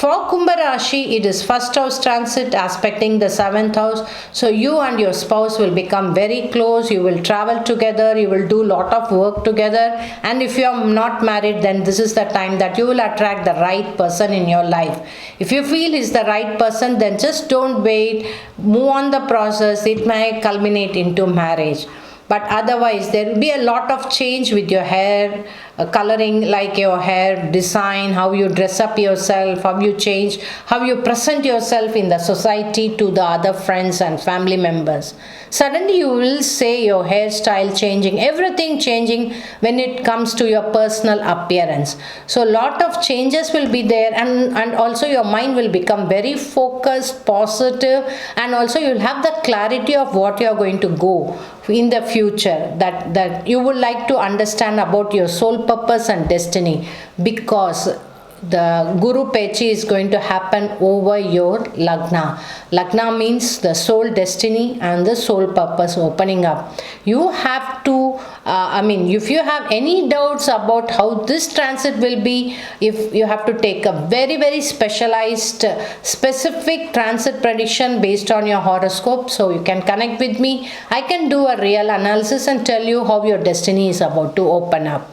For Kumbha Rashi, it is first house transit aspecting the seventh house. So you and your spouse will become very close. You will travel together. You will do lot of work together. And if you are not married, then this is the time that you will attract the right person in your life. If you feel is the right person, then just don't wait. Move on the process. It may culminate into marriage. But otherwise there will be a lot of change with your hair coloring, like your hair design, how you dress up yourself, how you change, how you present yourself in the society to the other friends and family members. Suddenly you will say your hairstyle changing, everything changing when it comes to your personal appearance. So lot of changes will be there, and also your mind will become very focused, positive, and also you'll have the clarity of what you are going to go in the future, that you would like to understand about your soul purpose and destiny, because the Guru Pechi is going to happen over your Lagna. Lagna means the soul destiny and the soul purpose opening up. You have to, if you have any doubts about how this transit will be, if you have to take a very, very specialized, specific transit prediction based on your horoscope, so you can connect with me. I can do a real analysis and tell you how your destiny is about to open up.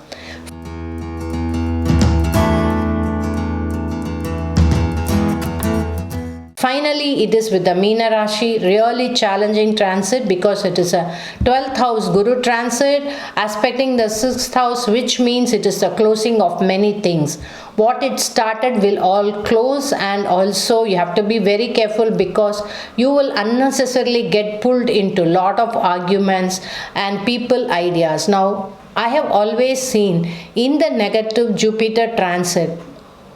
Finally, it is with the Meena Rashi, really challenging transit, because it is a 12th house Guru transit aspecting the 6th house, which means it is the closing of many things. What it started will all close, and also you have to be very careful because you will unnecessarily get pulled into lot of arguments and people ideas. Now, I have always seen in the negative Jupiter transit,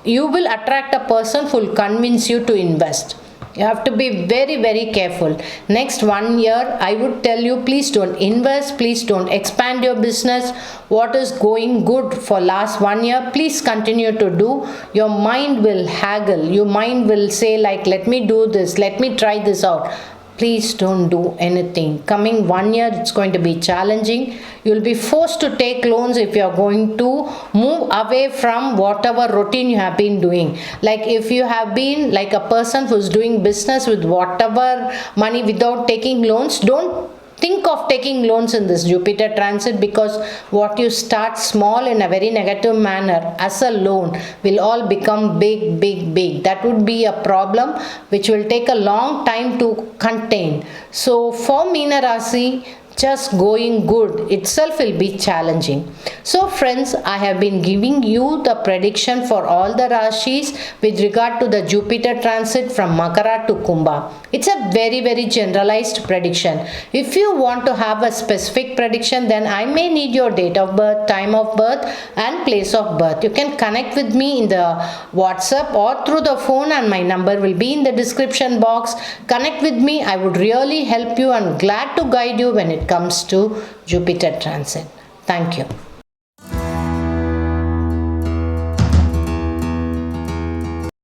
you will attract a person who will convince you to invest. You have to be very, very careful. Next 1 year, I would tell you, please don't invest, please don't expand your business. What is going good for last 1 year, please continue to do. Your mind will haggle. Your mind will say like, let me do this, let me try this out. Please don't do anything. Coming 1 year, it's going to be challenging. You'll be forced to take loans if you're going to move away from whatever routine you have been doing. Like if you have been like a person who's doing business with whatever money without taking loans, don't think of taking loans in this Jupiter transit, because what you start small in a very negative manner as a loan will all become big, big, big. That would be a problem which will take a long time to contain. So for Meena Rasi, just going good itself will be challenging. So friends, I have been giving you the prediction for all the Rashis with regard to the Jupiter transit from Makara to Kumbha. It's a very, very generalized prediction. If you want to have a specific prediction, then I may need your date of birth, time of birth and place of birth. You can connect with me in the WhatsApp or through the phone, and my number will be in the description box. Connect with me. I would really help you and glad to guide you when it comes to Jupiter transit. Thank you.